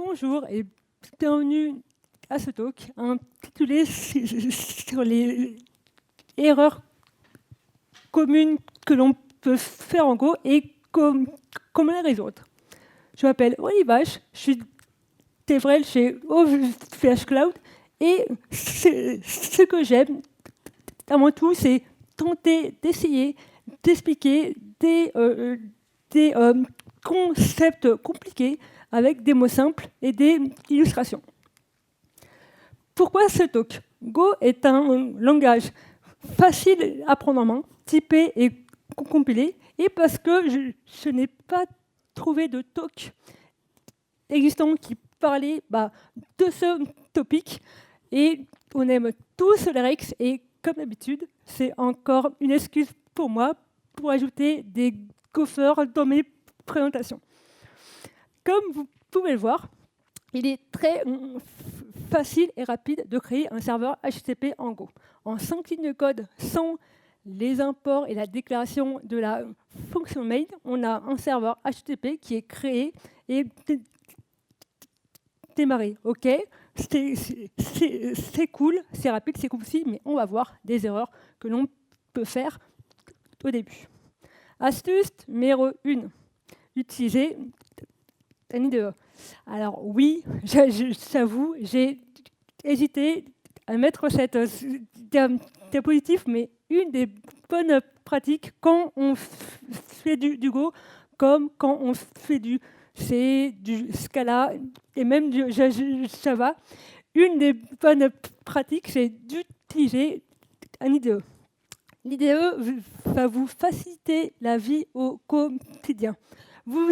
Bonjour et bienvenue à ce talk intitulé sur les erreurs communes que l'on peut faire en Go et comment les résoudre. Je m'appelle Oli Vache, je suis DevRel chez OVH Cloud et ce que j'aime avant tout, c'est tenter d'essayer d'expliquer des concepts compliqués avec des mots simples et des illustrations. Pourquoi ce talk? Go est un langage facile à prendre en main, typé et compilé, et parce que je n'ai pas trouvé de talk existant qui parlait de ce topic, et on aime tous les Rex, et comme d'habitude, c'est encore une excuse pour moi pour ajouter des gophers dans mes présentations. Comme vous pouvez le voir, il est très facile et rapide de créer un serveur HTTP en Go. En 5 lignes de code, sans les imports et la déclaration de la fonction main, on a un serveur HTTP qui est créé et démarré. OK, c'est cool, c'est rapide, c'est concis, mais on va voir des erreurs que l'on peut faire au début. Astuce numéro 1, utiliser un IDE. Alors oui, j'avoue, j'ai hésité à mettre cette diapositive, mais une des bonnes pratiques quand on fait du Go, comme quand on fait du C, du Scala et même du Java, une des bonnes pratiques, c'est d'utiliser un IDE. L'IDE va vous faciliter la vie au quotidien. Vous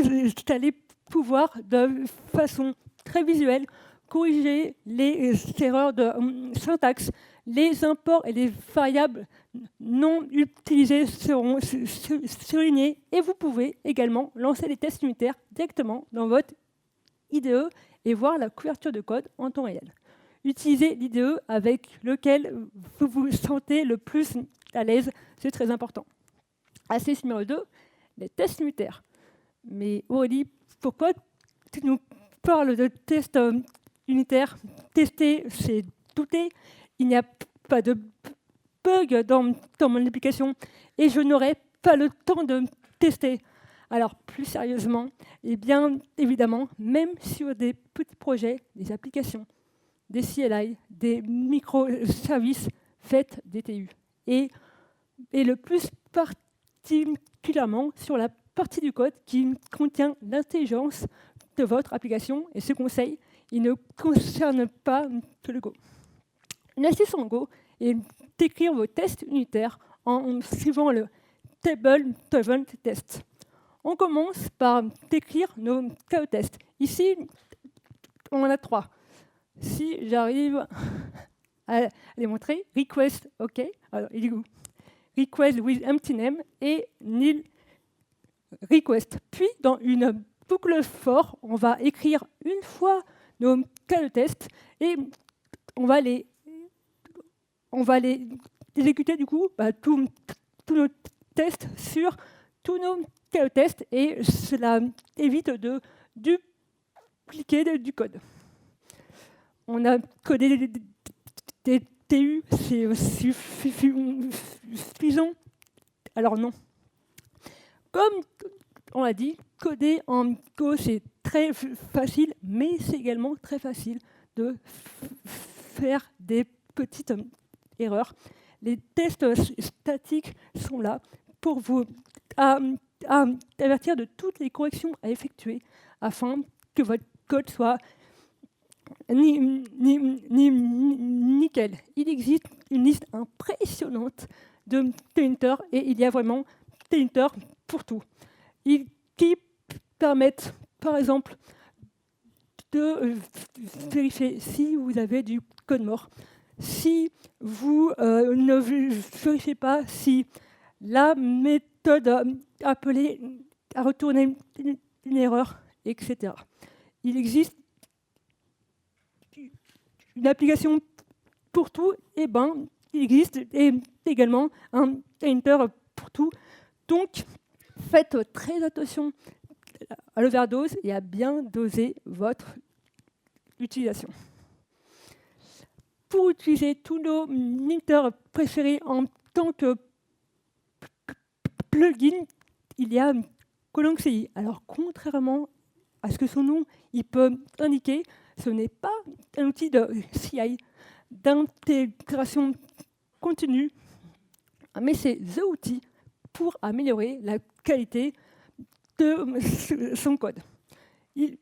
allez pouvoir, de façon très visuelle, corriger les erreurs de syntaxe. Les imports et les variables non utilisées seront surlignés et vous pouvez également lancer les tests unitaires directement dans votre IDE et voir la couverture de code en temps réel. Utilisez l'IDE avec lequel vous vous sentez le plus à l'aise, c'est très important. Astuce numéro 2, les tests unitaires. Mais Aurélie, pourquoi tu nous parles de tests unitaires? Tester, c'est douter. Il n'y a pas de bug dans mon application et je n'aurai pas le temps de tester. Alors, plus sérieusement, et bien évidemment, même sur des petits projets, des applications, des CLI, des microservices, faites des TU. Et le plus particulièrement sur la partie du code qui contient l'intelligence de votre application. Et ce conseil, il ne concerne pas que le Go. Une astuce en Go est d'écrire vos tests unitaires en suivant le table-driven test. On commence par décrire nos cas de test. Ici, on en a 3. Si j'arrive à les montrer, request, OK. Alors, il est où? Request with empty name et nil request. Puis, dans une boucle for, on va écrire une fois nos cas de test et on va les exécuter du coup tous nos tests sur tous nos cas de test et cela évite de dupliquer du code. On a codé des TU, c'est suffisant. Alors non. Comme on l'a dit, coder en Go, c'est très facile, mais c'est également très facile de faire des petites erreurs. Les tests statiques sont là pour vous avertir de toutes les corrections à effectuer afin que votre code soit nickel. Il existe une liste impressionnante de pointers et il y a vraiment pointers pour tout. Qui permettent, par exemple, de vérifier si vous avez du code mort, si vous ne vérifiez pas si la méthode appelée a retourné une erreur, etc. Il existe une application pour tout, et il existe également un pointer pour tout. Donc, faites très attention à l'overdose et à bien doser votre l'utilisation. Pour utiliser tous nos linters préférés en tant que plugin, il y a Colong.ci. Alors, contrairement à ce que son nom il peut indiquer, ce n'est pas un outil de CI, d'intégration continue, mais c'est the outil pour améliorer la qualité de son code. Il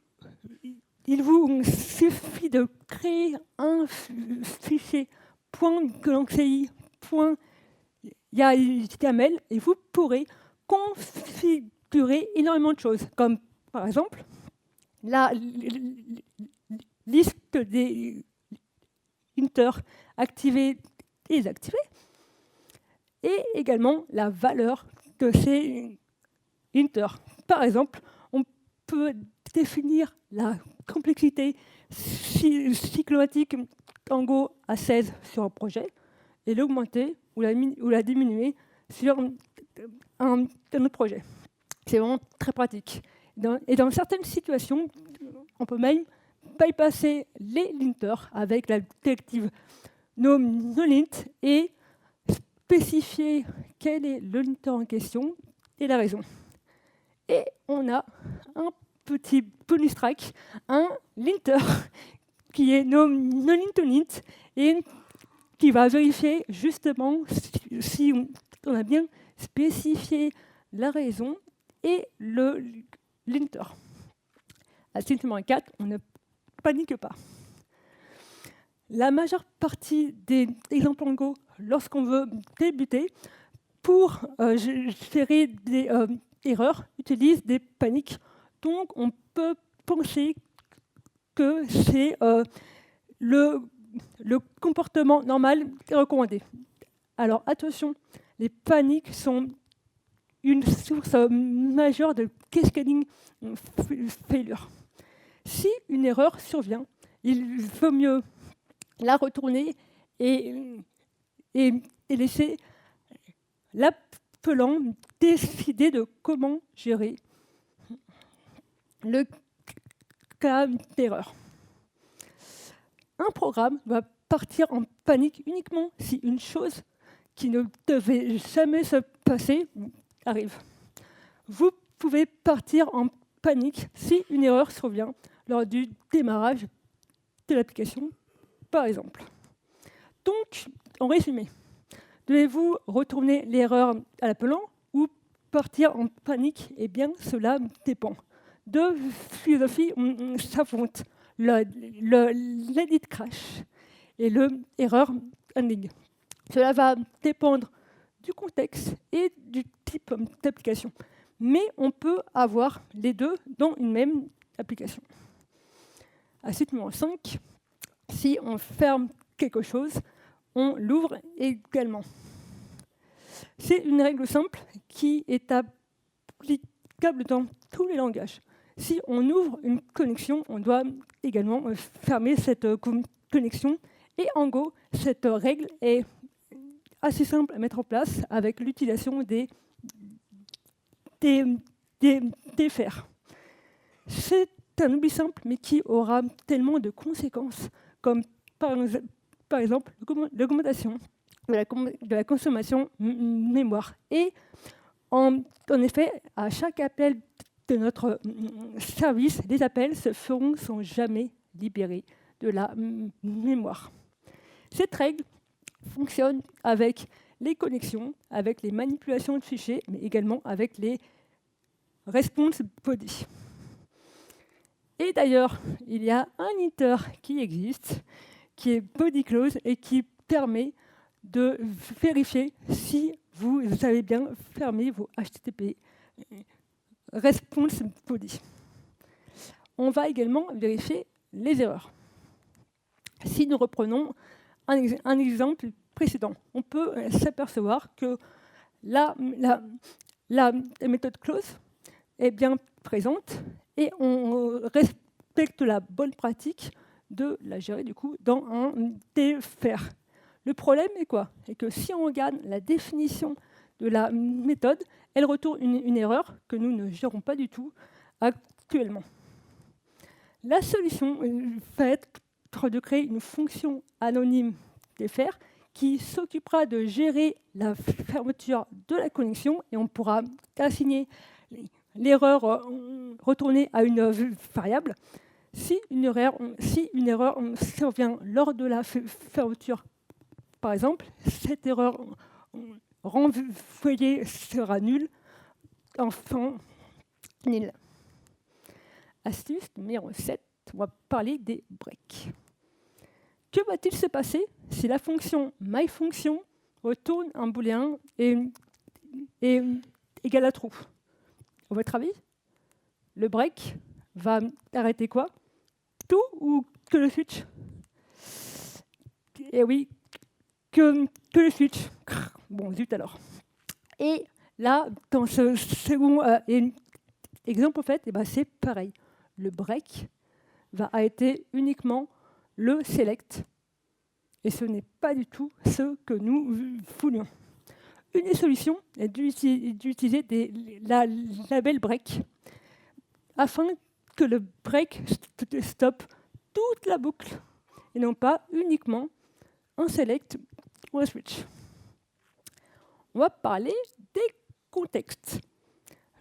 vous suffit de créer un fichier .colong.ci.html et vous pourrez configurer énormément de choses, comme par exemple la liste des linters activés et désactivés, et également la valeur de ces linters. Par exemple, on peut définir la complexité cyclomatique en Go à 16 sur un projet et l'augmenter ou la diminuer sur un autre projet. C'est vraiment très pratique. Et dans certaines situations, on peut même bypasser les linters avec la directive nolint et spécifier quel est le linter en question et la raison. Et on a un petit bonus track, un linter qui est nolint et qui va vérifier justement si on a bien spécifié la raison et le linter. Astuce numéro 4, on ne panique pas. La majeure partie des exemples en Go, lorsqu'on veut débuter, pour gérer des erreurs, utilisent des paniques. Donc, on peut penser que c'est le comportement normal est recommandé. Alors, attention, les paniques sont une source majeure de cascading failure. Si une erreur survient, il vaut mieux la retourner et laisser l'appelant décider de comment gérer le cas d'erreur. Un programme va partir en panique uniquement si une chose qui ne devait jamais se passer arrive. Vous pouvez partir en panique si une erreur survient lors du démarrage de l'application, par exemple. Donc, en résumé, devez-vous retourner l'erreur à l'appelant ou partir en panique? Eh bien, cela dépend. Deux philosophies s'affrontent, l'edit crash et le error handling. Cela va dépendre du contexte et du type d'application. Mais on peut avoir les deux dans une même application. Astuce numéro 5, si on ferme quelque chose, on l'ouvre également. C'est une règle simple qui est applicable dans tous les langages. Si on ouvre une connexion, on doit également fermer cette connexion. Et en Go, cette règle est assez simple à mettre en place avec l'utilisation des fers. C'est un oubli simple, mais qui aura tellement de conséquences, comme par exemple l'augmentation de la consommation mémoire. Et en effet, à chaque appel de notre service, les appels se feront sans jamais libérer de la mémoire. Cette règle fonctionne avec les connexions, avec les manipulations de fichiers, mais également avec les response body. Et d'ailleurs, il y a un linter qui existe, qui est body close et qui permet de vérifier si vous avez bien fermé vos HTTP response body. On va également vérifier les erreurs. Si nous reprenons un exemple précédent, on peut s'apercevoir que la méthode close est bien présente et on respecte la bonne pratique de la gérer du coup dans un DFR. Le problème est quoi? C'est que si on regarde la définition de la méthode, elle retourne une erreur que nous ne gérons pas du tout actuellement. La solution va être de créer une fonction anonyme dfr qui s'occupera de gérer la fermeture de la connexion et on pourra assigner l'erreur retournée à une variable. Si une erreur survient lors de la fermeture, par exemple, cette erreur renvoyée sera nulle, enfin nulle. Astuce numéro 7, on va parler des breaks. Que va-t-il se passer si la fonction myFunction retourne un booléen et égal à true? À votre avis, le break va arrêter quoi? Tout ou que le switch? Eh oui, que le switch. Bon, zut alors. Et là, dans ce second exemple, en fait, eh ben, c'est pareil. Le break va arrêter uniquement le select. Et ce n'est pas du tout ce que nous voulions. Une des solutions est d'utiliser des labels break afin que le break stoppe toute la boucle et non pas uniquement un select ou un switch. On va parler des contextes.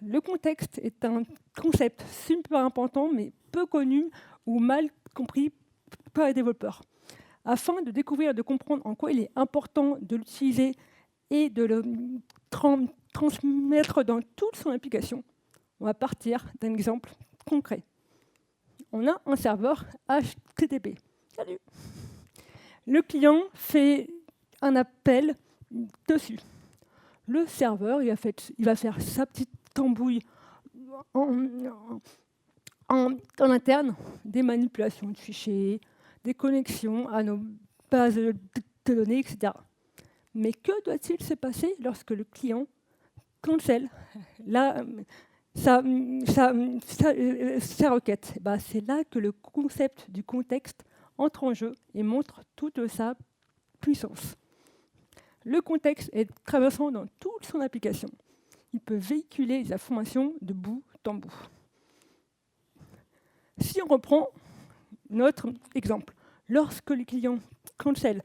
Le contexte est un concept super important mais peu connu ou mal compris par les développeurs. Afin de découvrir et de comprendre en quoi il est important de l'utiliser et de le transmettre dans toute son application, on va partir d'un exemple concret. On a un serveur HTTP. Salut. Le client fait un appel dessus. Le serveur, il va faire sa petite tambouille en interne, des manipulations de fichiers, des connexions à nos bases de données, etc. Mais que doit-il se passer lorsque le client cancelle sa requête? C'est là que le concept du contexte entre en jeu et montre toute sa puissance. Le contexte est traversant dans toute son application. Il peut véhiculer les informations de bout en bout. Si on reprend notre exemple, lorsque le client cancelle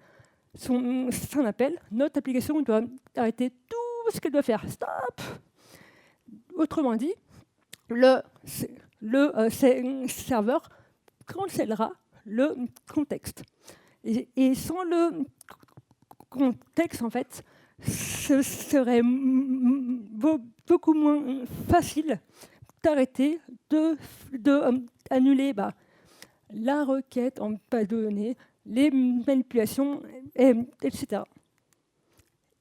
son appel, notre application doit arrêter tout ce qu'elle doit faire. Stop! Autrement dit, le serveur cancellera le contexte. Et sans le contexte, en fait, ce serait beaucoup moins facile d'arrêter, d'annuler la requête en base de données, les manipulations, etc.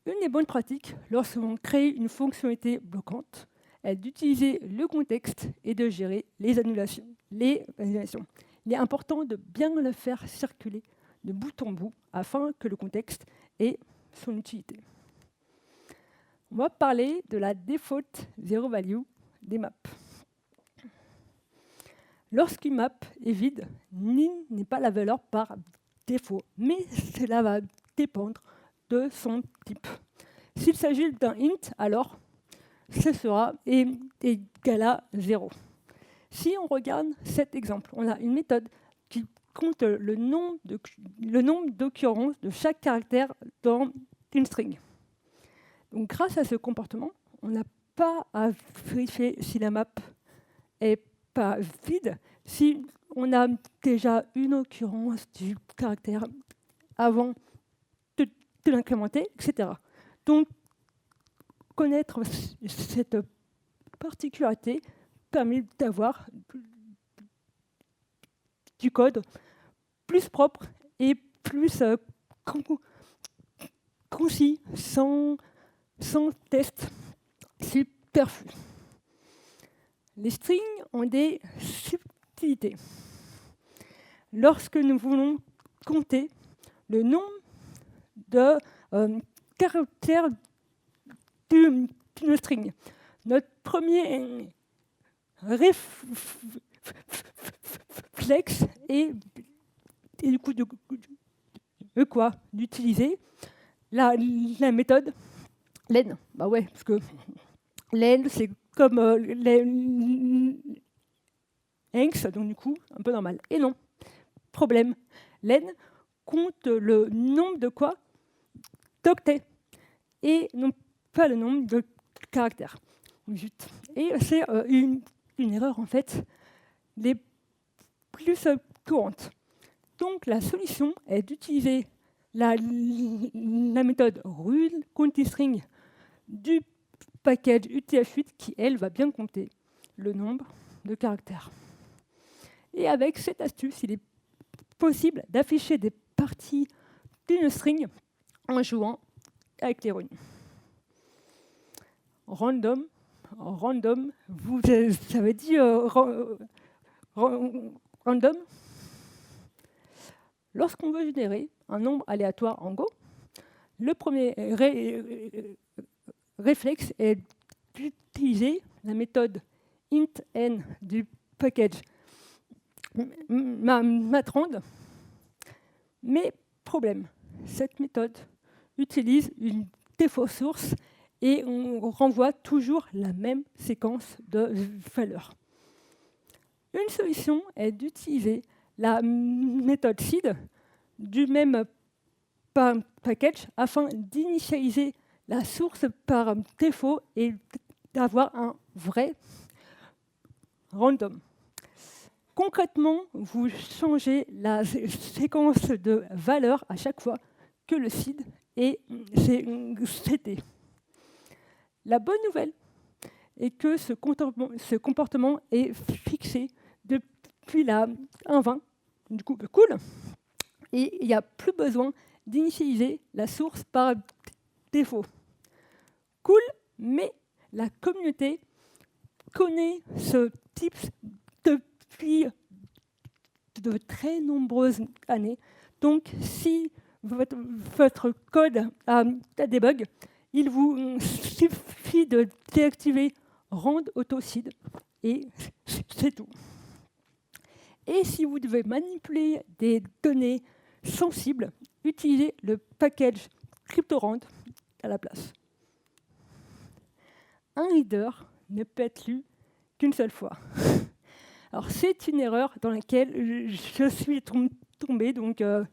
Une des bonnes pratiques, lorsqu'on crée une fonctionnalité bloquante, est d'utiliser le contexte et de gérer les annulations. Il est important de bien le faire circuler de bout en bout afin que le contexte ait son utilité. On va parler de la default zero value des maps. Lorsqu'une map est vide, nin n'est pas la valeur par défaut, mais cela va dépendre de son type. S'il s'agit d'un int, alors ce sera égal à 0. Si on regarde cet exemple, on a une méthode qui compte le nombre d'occurrences de chaque caractère dans une string. Donc, grâce à ce comportement, on n'a pas à vérifier si la map est pas vide, si on a déjà une occurrence du caractère avant de l'incrémenter, etc. Donc, connaître cette particularité permet d'avoir du code plus propre et plus concis, sans test superflu. Les strings ont des subtilités. Lorsque nous voulons compter le nombre de caractères d'une string, notre premier réflexe est du coup d'utiliser la méthode len. Ouais, parce que len, c'est comme Hence, donc du coup, un peu normal. Et non, problème, len compte le nombre de quoi? D'octets, et non pas le nombre de caractères. Zut. Et c'est une erreur, en fait, les plus courantes. Donc la solution est d'utiliser la méthode rule counting string du package UTF-8 qui, elle, va bien compter le nombre de caractères. Et avec cette astuce, il est possible d'afficher des parties d'une string en jouant avec les runes. Random, vous avez dit random. Lorsqu'on veut générer un nombre aléatoire en Go, le premier réflexe est d'utiliser la méthode int_n du package matrand. Mais problème, cette méthode utilise une défaut source et on renvoie toujours la même séquence de valeurs. Une solution est d'utiliser la méthode seed du même package afin d'initialiser la source par défaut et d'avoir un vrai random. Concrètement, vous changez la séquence de valeurs à chaque fois que le seed est seté. La bonne nouvelle est que ce comportement est fixé depuis la 1.20, du coup cool, et il n'y a plus besoin d'initialiser la source par défaut. Cool, mais la communauté connaît ce type depuis de très nombreuses années. Donc, si votre code a des bugs, il vous suffit de déactiver rand auto-seed et c'est tout. Et si vous devez manipuler des données sensibles, utilisez le package CryptoRand à la place. Un header ne peut être lu qu'une seule fois. Alors, c'est une erreur dans laquelle je suis tombée. Donc, alors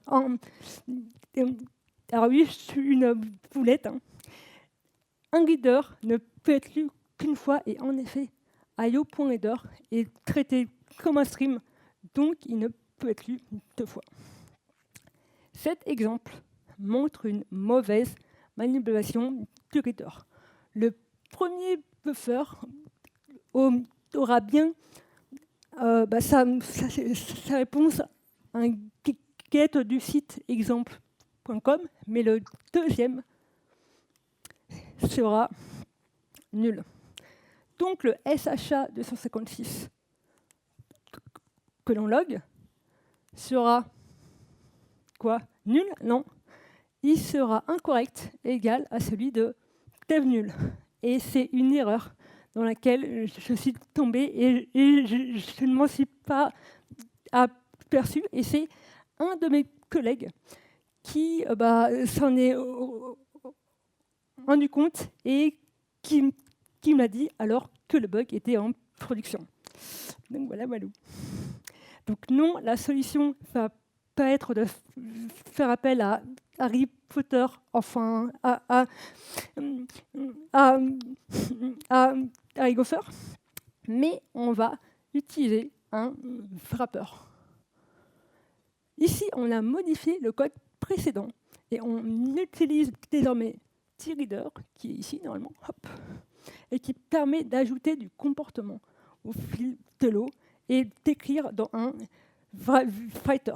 oui, je suis une boulette. Hein. Un header ne peut être lu qu'une fois, et en effet, io.header est traité comme un stream, donc il ne peut être lu deux fois. Cet exemple montre une mauvaise manipulation du header. Le premier buffer aura bien sa réponse à un get du site exemple.com, mais le deuxième sera nul. Donc le SHA 256 que l'on log sera quoi? Nul? Non. Il sera incorrect, égal à celui de dev nul. Et c'est une erreur dans laquelle je suis tombée et je ne m'en suis pas aperçu. Et c'est un de mes collègues qui s'en est rendu compte et qui m'a dit alors que le bug était en production. Donc voilà, Walou. Donc non, la solution ne va pas être de faire appel à Harry Potter, enfin à Harry Gopher, mais on va utiliser un wrapper. Ici, on a modifié le code précédent et on utilise désormais treader, qui est ici normalement, hop, et qui permet d'ajouter du comportement au fil de l'eau et d'écrire dans un writer.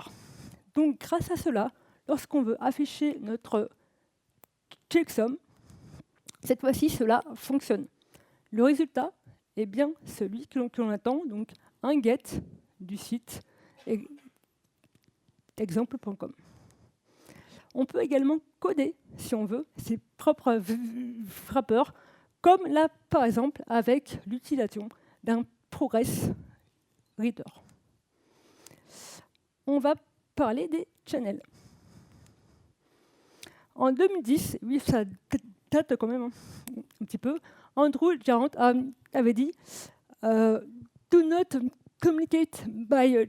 Donc, grâce à cela, lorsqu'on veut afficher notre checksum, cette fois-ci, cela fonctionne. Le résultat est bien celui que l'on attend, donc un get du site exemple.com. On peut également coder, si on veut, ses propres wrappers, comme là, par exemple, avec l'utilisation d'un progress reader. On va parler des channels. En 2010, oui, ça date quand même un petit peu, Andrew Jarrett avait dit « Do not communicate by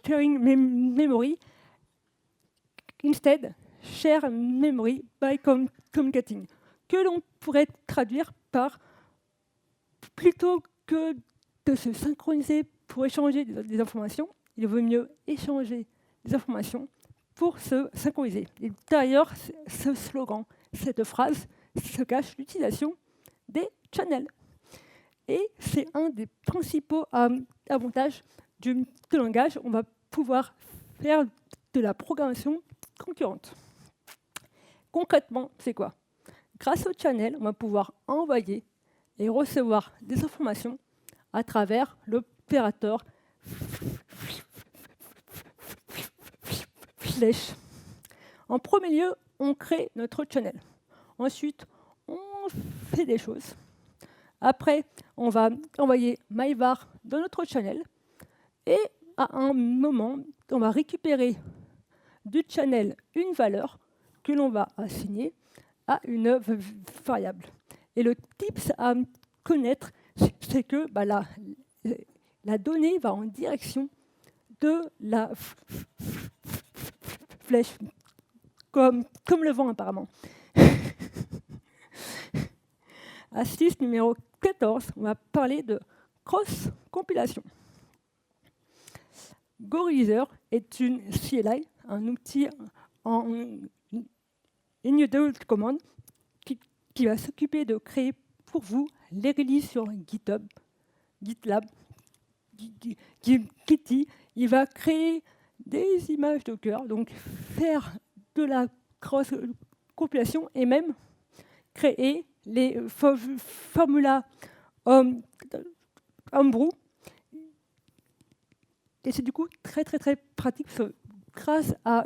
sharing memory. Instead, share memory by communicating. Que l'on pourrait traduire par plutôt que de se synchroniser pour échanger des informations, il vaut mieux échanger des informations pour se synchroniser. Et derrière ce slogan, cette phrase, se cache l'utilisation des channels. Et c'est un des principaux avantages du langage. On va pouvoir faire de la programmation concurrente. Concrètement, c'est quoi? Grâce au channel, on va pouvoir envoyer et recevoir des informations à travers l'opérateur flèche. En premier lieu, on crée notre channel. Ensuite, on fait des choses. Après, on va envoyer myvar dans notre channel. Et à un moment, on va récupérer du channel une valeur que l'on va assigner à une variable. Et le tips à connaître, c'est que la donnée va en direction de la flèche, comme le vent apparemment. Astuce numéro 14, on va parler de cross-compilation. GoReader est une CLI, un outil en immutable commande qui va s'occuper de créer pour vous les releases sur GitHub, GitLab, Kitty. Il va créer des images Docker, donc faire de la cross-compilation et même créer les formulas Homebrew. Et c'est du coup très pratique. Grâce à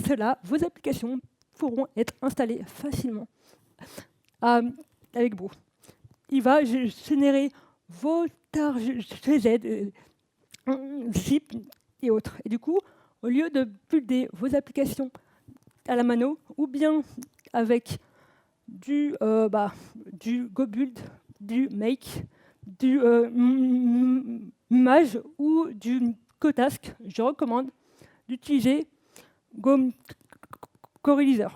cela, vos applications pourront être installées facilement avec Brew. Il va générer vos TarGZ, zip et autres. Et du coup, au lieu de builder vos applications à la mano ou bien avec du GoBuild, du Make, du Mage ou du Cotask, je recommande d'utiliser GoReader.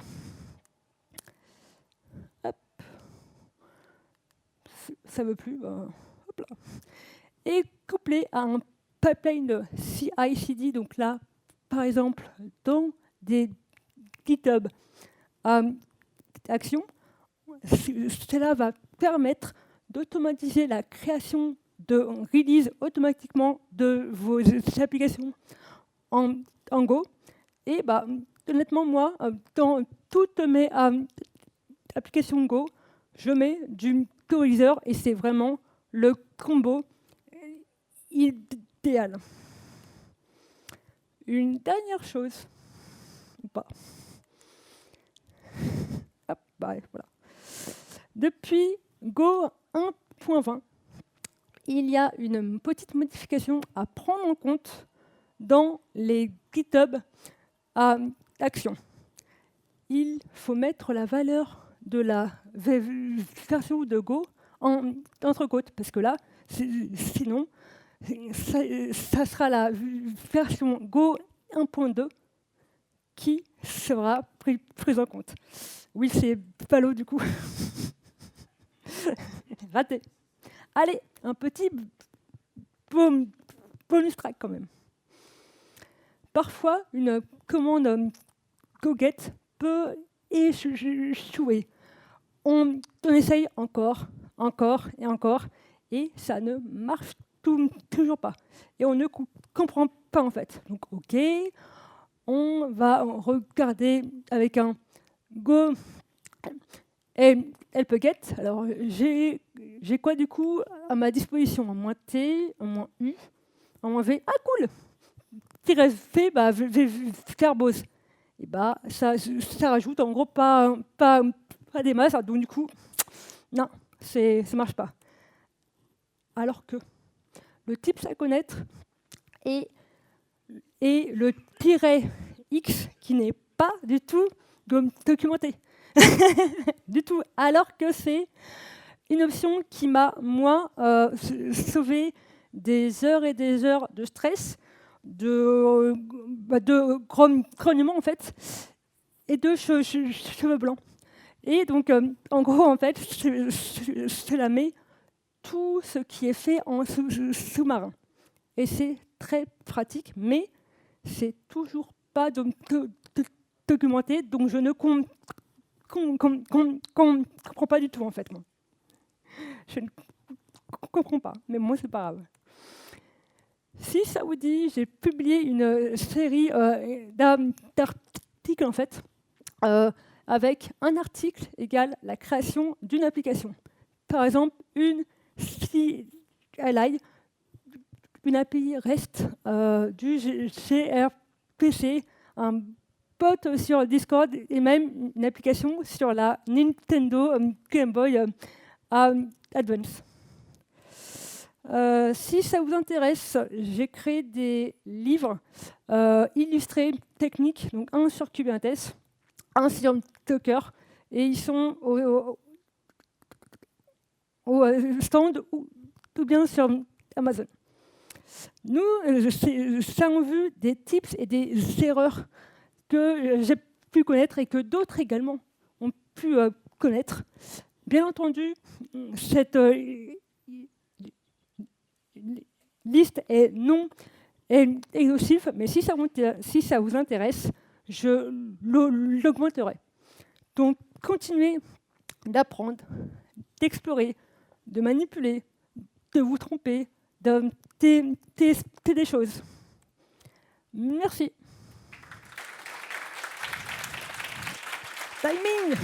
Ça ne veut plus. Hop là. Et couplé à un pipeline de CI/CD, donc là, par exemple, dans des GitHub actions, cela va permettre d'automatiser la création de release automatiquement de vos applications en Go. Et honnêtement, moi, dans toutes mes applications Go, je mets du GoReader et c'est vraiment le combo idéal. Une dernière chose, ou pas. Hop, voilà. Depuis Go 1.20, il y a une petite modification à prendre en compte dans les GitHub actions. Il faut mettre la valeur de la version de Go entre côtes, parce que là, sinon, ça sera la version Go 1.2 qui sera prise en compte. Oui, c'est ballot du coup. Raté. Allez, un petit bonus track quand même. Parfois, une commande GoGet peut échouer. On essaye encore et encore, et ça ne marche toujours pas. Et on ne comprend pas en fait. Donc, OK, on va regarder avec un Go help-get. Alors, j'ai quoi du coup à ma disposition? Un moins T, un moins U, un moins V. Ah, cool! V, verbose. Et ça rajoute en gros pas des masses, donc du coup, non, ça ne marche pas. Alors que le type à connaître est le -x qui n'est pas du tout documenté. Du tout. Alors que c'est une option qui m'a, moi, sauvé des heures et des heures de stress, de grognement en fait, et de cheveux blancs. Et donc, en gros, en fait, cela met tout ce qui est fait en sous-marin. Et c'est très pratique, mais c'est toujours pas documenté, donc je ne comprends pas du tout, en fait, moi. Je ne comprends pas, mais moi, c'est pas grave. Si ça vous dit, j'ai publié une série d'articles, en fait, avec un article égale la création d'une application. Par exemple, une CLI, une API REST du gRPC, un bot sur Discord et même une application sur la Nintendo Game Boy Advance. Si ça vous intéresse, j'ai créé des livres illustrés, techniques, donc un sur Kubernetes, un sur Docker, et ils sont au stand ou bien sur Amazon. Nous, c'est en vue des tips et des erreurs que j'ai pu connaître et que d'autres également ont pu connaître. Bien entendu, cette liste est non exhaustive, mais si ça vous intéresse, je l'augmenterai. Donc, continuez d'apprendre, d'explorer, de manipuler, de vous tromper, de tester des choses. Merci. Timing.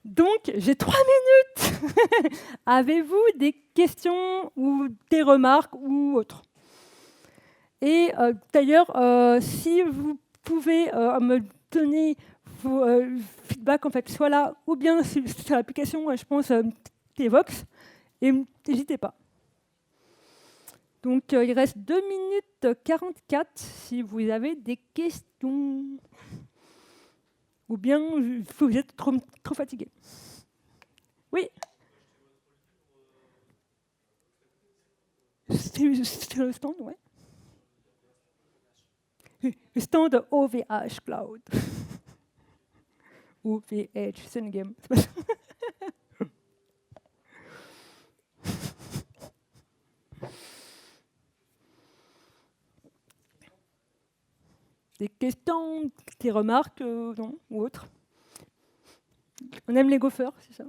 Donc, j'ai 3 minutes. Avez-vous des questions ou des remarques ou autres? Et d'ailleurs, si vous pouvez me donner vos feedbacks, en fait, soit là ou bien sur l'application, je pense, T-Vox, et n'hésitez pas. Donc, il reste 2 minutes 44 si vous avez des questions. Ou bien vous êtes trop fatigué. Oui. C'est le stand, ouais. Le stand OVH Cloud. OVH, c'est une game. Des questions, des remarques, non, ou autres. On aime les gophers, c'est ça?